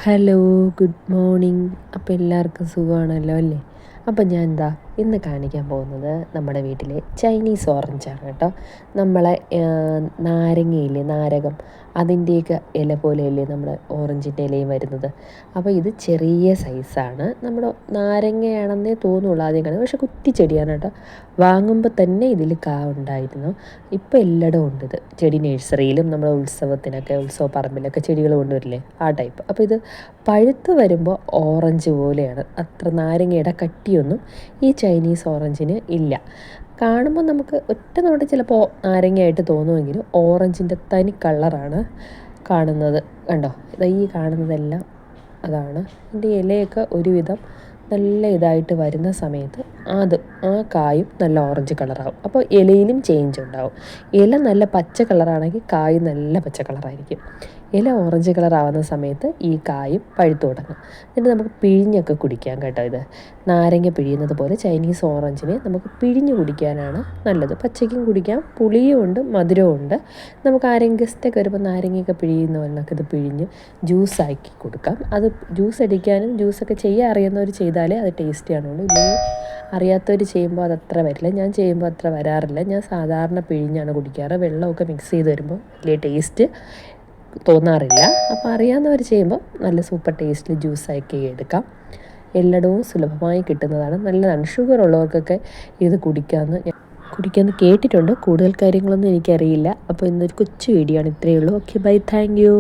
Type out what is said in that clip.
Hello, good morning. അപ്പോൾ എല്ലാവർക്കും സുഖമാണല്ലോ അല്ലേ? അപ്പോൾ ഞാൻ ഇന്ന് കാണിക്കാൻ പോകുന്നത് നമ്മുടെ വീട്ടിലെ ചൈനീസ് ഓറഞ്ചാണ് കേട്ടോ. നമ്മളെ നാരങ്ങയില്ലേ, നാരകം, അതിൻ്റെയൊക്കെ ഇല പോലെയല്ലേ നമ്മുടെ ഓറഞ്ചിൻ്റെ ഇലയും വരുന്നത്. അപ്പോൾ ഇത് ചെറിയ സൈസാണ്. നമ്മുടെ നാരങ്ങയാണെന്നേ തോന്നുള്ളൂ ആദ്യം കാണുന്നത്, പക്ഷേ കുറ്റിച്ചെടിയാണ് കേട്ടോ. വാങ്ങുമ്പോൾ തന്നെ ഇതിൽ കാ ഉണ്ടായിരുന്നു. ഇപ്പോൾ എല്ലായിടവും ഉണ്ട് ഇത്. ചെടി നഴ്സറിയിലും നമ്മുടെ ഉത്സവ പറമ്പിലൊക്കെ ചെടികൾ കൊണ്ടുവരില്ലേ, ആ ടൈപ്പ്. അപ്പോൾ ഇത് പഴുത്ത് വരുമ്പോൾ ഓറഞ്ച് പോലെയാണ്. അത്ര നാരങ്ങയുടെ കട്ടിയൊന്നും ഈ ചൈനീസ് ഓറഞ്ചിന് ഇല്ല. കാണുമ്പോൾ നമുക്ക് ഒറ്റ നോട്ടത്തിൽ ചിലപ്പോൾ നാരങ്ങയായിട്ട് തോന്നുമെങ്കിലും ഓറഞ്ചിൻ്റെ തനി കളറാണ് കാണുന്നത്. കണ്ടോ, ഈ കാണുന്നതെല്ലാം അതാണ്. ഇതിൻ്റെ ഇലയൊക്കെ ഒരുവിധം നല്ല ഇതായിട്ട് വരുന്ന സമയത്ത് ആ കായും നല്ല ഓറഞ്ച് കളറാവും. അപ്പോൾ ഇലയിലും ചേഞ്ച് ഉണ്ടാവും. ഇല നല്ല പച്ച കളറാണെങ്കിൽ കായ് നല്ല പച്ച കളറായിരിക്കും. ഇല ഓറഞ്ച് കളറാവുന്ന സമയത്ത് ഈ കായും പഴുത്തു തുടങ്ങും. എന്നിട്ട് നമുക്ക് പിഴിഞ്ഞൊക്കെ കുടിക്കാം കേട്ടോ. ഇത് നാരങ്ങ പിഴിയുന്നത് പോലെ ചൈനീസ് ഓറഞ്ചിനെ നമുക്ക് പിഴിഞ്ഞ് കുടിക്കാനാണ് നല്ലത്. പച്ചയ്ക്കും കുടിക്കാം, പുളിയും ഉണ്ട്, മധുരവും ഉണ്ട്. നമുക്ക് ആരെങ്കിലും ഗസ്റ്റൊക്കെ വരുമ്പോൾ നാരങ്ങയൊക്കെ പിഴിയുന്ന പോലൊക്കെ ഇത് പിഴിഞ്ഞ് ജ്യൂസാക്കി കൊടുക്കാം. അത് ജ്യൂസ് അടിക്കാനും ജ്യൂസൊക്കെ ചെയ്യാൻ അറിയുന്നവർ ചെയ്താലേ അത് ടേസ്റ്റി ആണുള്ളൂ. ഇല്ലെങ്കിൽ അറിയാത്തവർ ചെയ്യുമ്പോൾ അതത്ര വരില്ല. ഞാൻ ചെയ്യുമ്പോൾ അത്ര വരാറില്ല. ഞാൻ സാധാരണ പിഴിഞ്ഞാണ് കുടിക്കാറ്. വെള്ളമൊക്കെ മിക്സ് ചെയ്ത് വരുമ്പോൾ വലിയ ടേസ്റ്റ് തോന്നാറില്ല. അപ്പോൾ അറിയാവുന്നവർ ചെയ്യുമ്പോൾ നല്ല സൂപ്പർ ടേസ്റ്റിൽ ജ്യൂസാക്കി എടുക്കാം. എല്ലായിടവും സുലഭമായി കിട്ടുന്നതാണ്, നല്ലതാണ്. ഷുഗർ ഉള്ളവർക്കൊക്കെ ഇത് കുടിക്കാമെന്ന് കേട്ടിട്ടുണ്ട്. കൂടുതൽ കാര്യങ്ങളൊന്നും എനിക്കറിയില്ല. അപ്പോൾ ഇന്നൊരു കൊച്ചു വീഡിയോ ആണ്. ഇത്രയേ ഉള്ളൂ. Okay, bye, thank U.